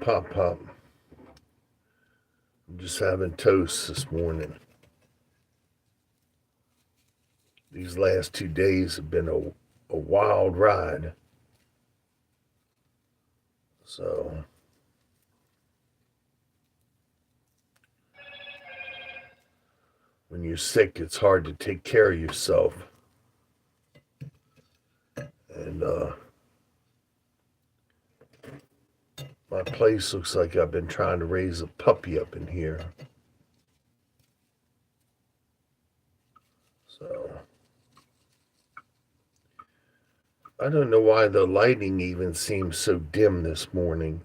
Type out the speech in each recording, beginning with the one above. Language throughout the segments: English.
Pop Pop. I'm just having toast this morning. These last 2 days have been a wild ride. So, when you're sick, it's hard to take care of yourself. And my place looks like I've been trying to raise a puppy up in here. So, I don't know why the lighting even seems so dim this morning.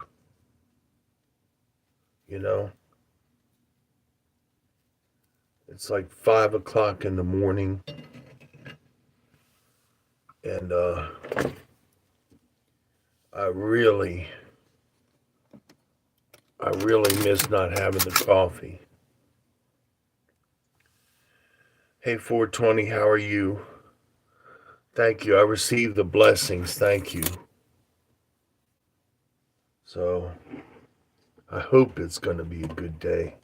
You know? It's like 5 o'clock in the morning. And I really miss not having the coffee. Hey, 420, how are you? Thank you. I received the blessings. Thank you. So, I hope it's going to be a good day.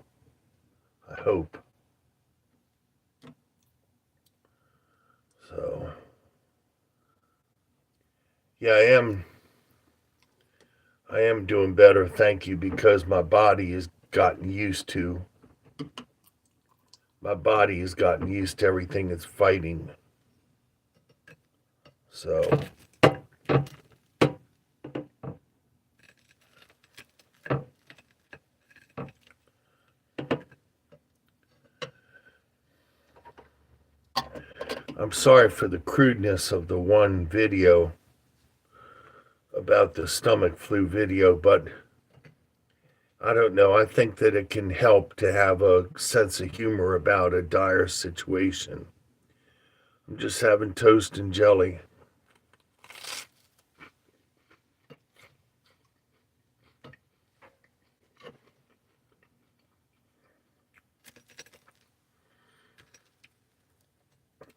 I hope. So, yeah, I am doing better, thank you, because my body has gotten used to everything it's fighting. So, I'm sorry for the crudeness of the one video about the stomach flu video, but I don't know. I think that it can help to have a sense of humor about a dire situation. I'm just having toast and jelly.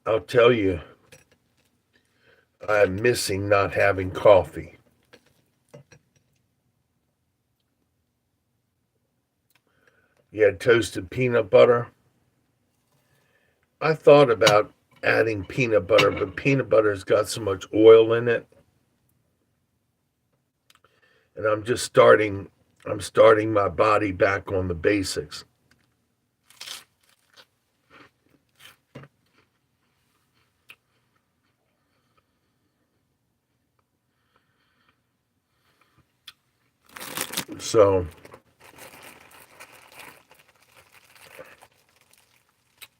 I'll tell you, I'm missing not having coffee. You had toasted peanut butter. I thought about adding peanut butter, but peanut butter's got so much oil in it. And I'm starting my body back on the basics. So,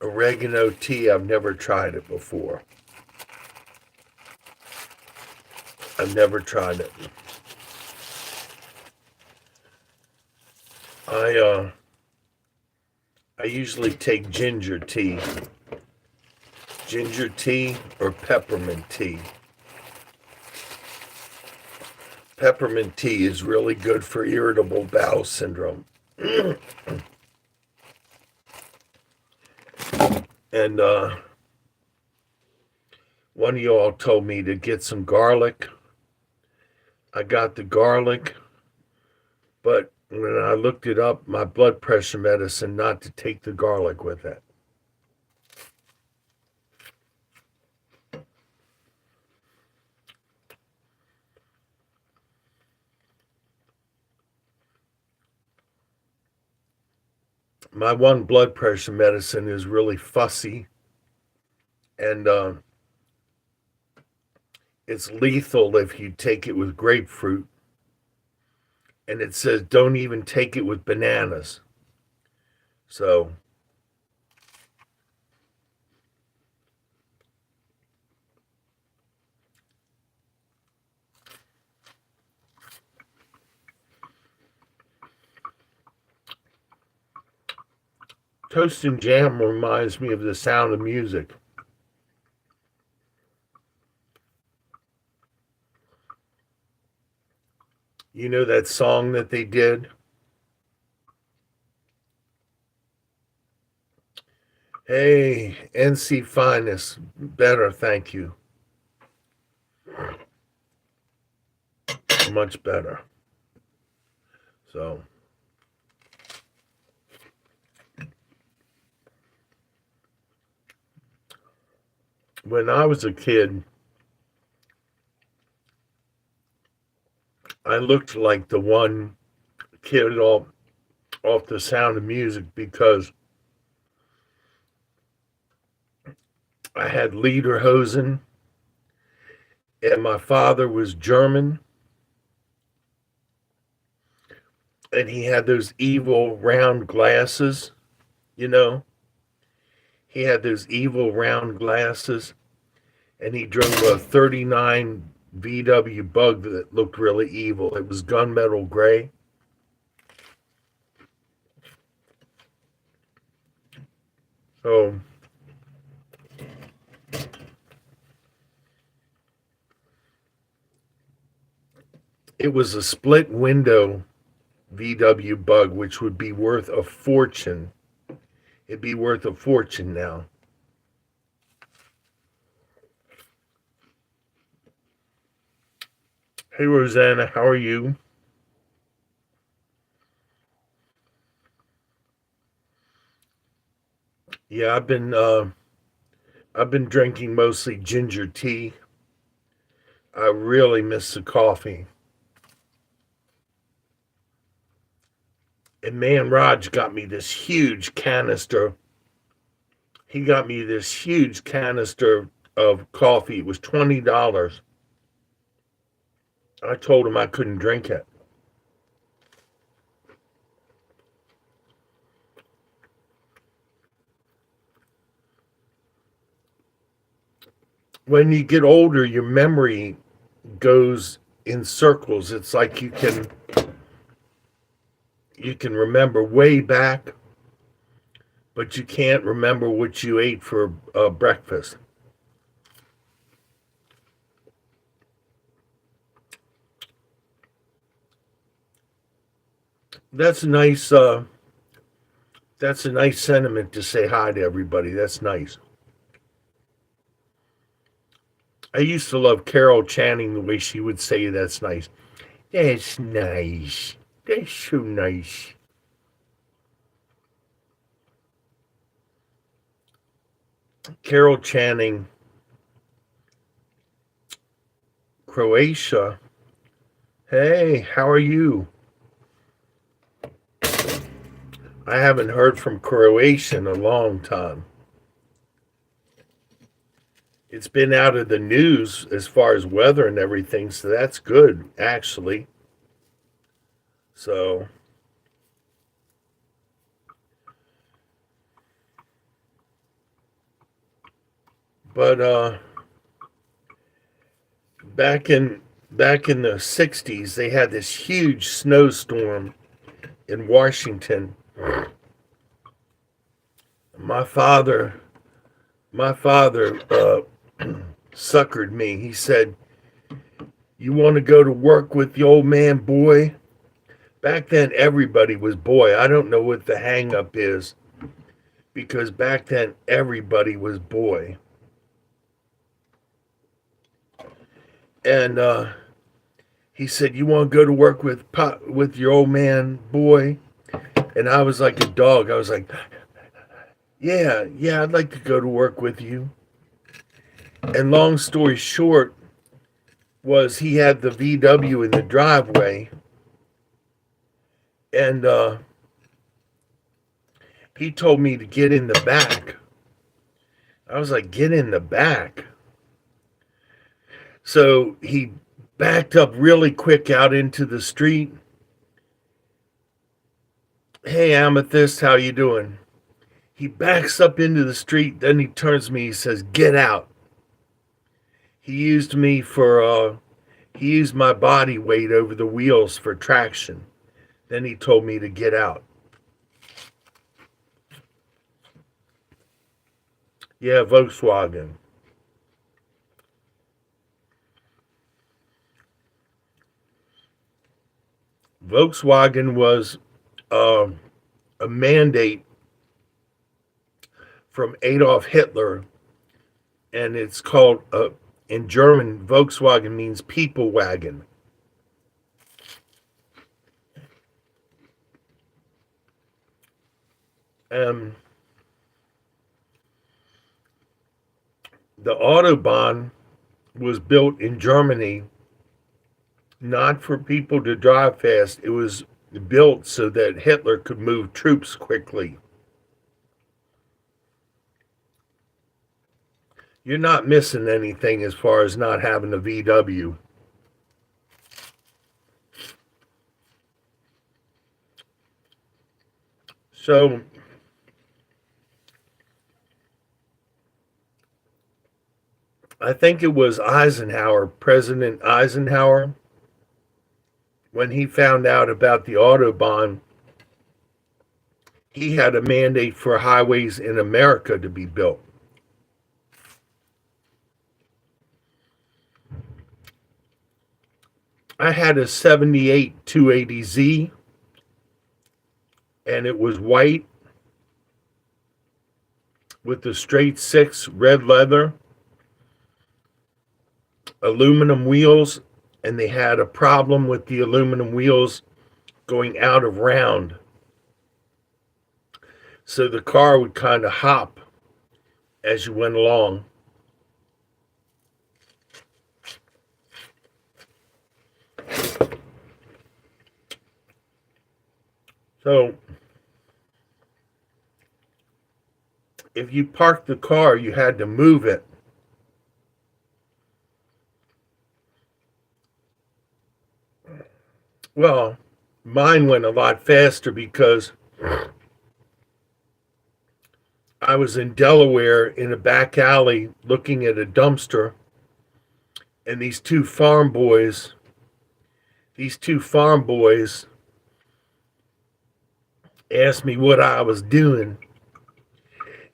oregano tea, I've never tried it before. I've never tried it. I usually take ginger tea or peppermint tea. Peppermint tea is really good for irritable bowel syndrome. And one of you all told me to get some garlic. I got the garlic, but when I looked it up, my blood pressure medicine, not to take the garlic with it. My one blood pressure medicine is really fussy, and it's lethal if you take it with grapefruit. And it says don't even take it with bananas. So, toast and jam reminds me of The Sound of Music. You know that song that they did? Hey, NC Finest, better, thank you. Much better. So when I was a kid, I looked like the one kid off the Sound of Music because I had lederhosen and my father was German and he had those evil round glasses, you know. He had those evil round glasses and he drove a 39 VW Bug that looked really evil. It was gunmetal gray. So it was a split window VW Bug, which would be worth a fortune. It'd be worth a fortune now. Hey Rosanna, how are you? Yeah, I've been drinking mostly ginger tea. I really miss the coffee. And man, Raj got me this huge canister. He got me this huge canister of coffee. It was $20. I told him I couldn't drink it. When you get older, your memory goes in circles. It's like you can remember way back, but you can't remember what you ate for breakfast. That's nice. That's a nice sentiment to say hi to everybody. That's nice. I used to love Carol Channing the way she would say that's nice. That's nice. That's so nice. Carol Channing, Croatia. Hey, how are you? I haven't heard from Croatia in a long time. It's been out of the news as far as weather and everything, so that's good, actually. So, but back in the 60s, they had this huge snowstorm in Washington. My father, my father suckered me. He said, "You want to go to work with the old man, boy?" Back then, everybody was boy. I don't know what the hang up is because back then, everybody was boy. And he said, "You want to go to work with your old man, boy?" And I was like a dog. I was like, "Yeah, yeah, I'd like to go to work with you." And long story short was he had the VW in the driveway, and he told me to get in the back. I was like, "Get in the back." So he backed up really quick out into the street. "Hey, Amethyst, how you doing?" He backs up into the street, then he turns to me, he says, "Get out." He used me for he used my body weight over the wheels for traction. Then he told me to get out. Yeah, Volkswagen. Volkswagen was uh, a mandate from Adolf Hitler, and it's called, in German, Volkswagen means people wagon. Um, the Autobahn was built in Germany not for people to drive fast. It was built so that Hitler could move troops quickly. You're not missing anything as far as not having a VW. So I think it was Eisenhower, President Eisenhower, when he found out about the Autobahn, he had a mandate for highways in America to be built. I had a 78 280Z, and it was white with the straight six red leather, aluminum wheels, and they had a problem with the aluminum wheels going out of round. So the car would kind of hop as you went along. So if you parked the car, you had to move it. Well, mine went a lot faster because I was in Delaware in a back alley looking at a dumpster, and these two farm boys asked me what I was doing,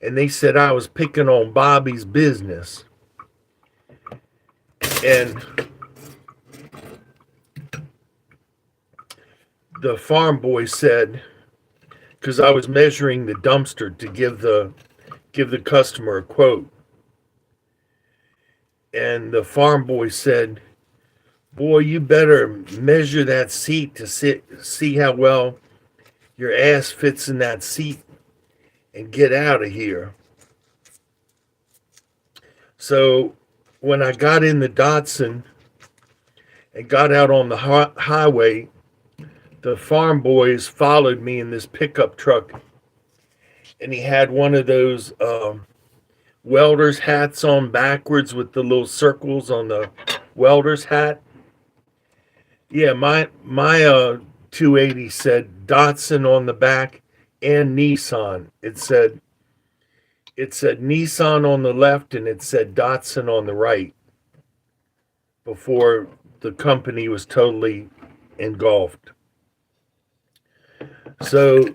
and they said I was picking on Bobby's business. And the farm boy said, because I was measuring the dumpster to give the customer a quote, and the farm boy said, "Boy, you better measure that seat to see how well your ass fits in that seat and get out of here." So when I got in the Datsun and got out on the highway, the farm boys followed me in this pickup truck, and he had one of those welder's hats on backwards with the little circles on the welder's hat. Yeah, my 280 said Datsun on the back and Nissan. It said Nissan on the left and it said Datsun on the right before the company was totally engulfed. So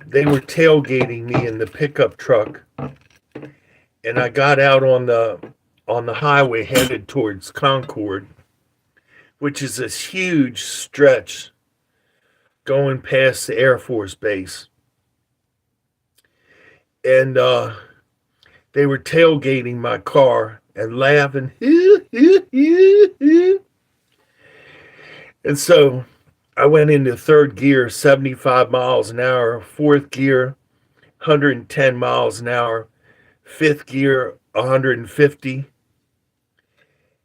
they were tailgating me in the pickup truck, and I got out on the highway headed towards Concord, which is this huge stretch going past the Air Force Base. And they were tailgating my car and laughing. And so I went into third gear, 75 miles an hour, fourth gear, 110 miles an hour, fifth gear, 150.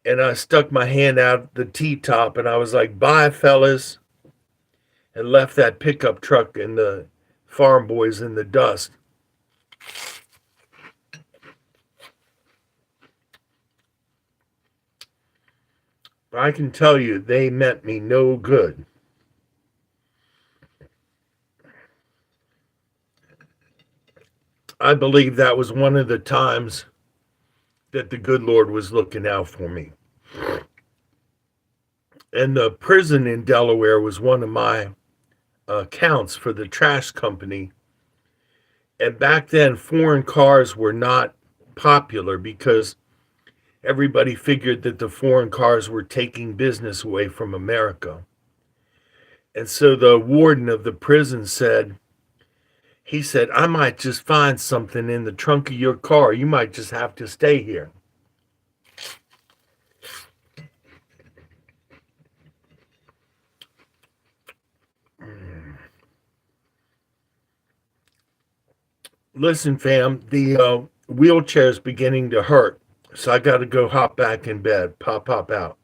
And I stuck my hand out the T-top and I was like, "Bye, fellas," and left that pickup truck and the farm boys in the dust. I can tell you, they meant me no good. I believe that was one of the times that the good Lord was looking out for me. And the prison in Delaware was one of my accounts for the trash company. And back then, foreign cars were not popular because everybody figured that the foreign cars were taking business away from America. And so the warden of the prison said, "I might just find something in the trunk of your car. You might just have to stay here." Listen, fam, the wheelchair is beginning to hurt, so I got to go hop back in bed. Pop out.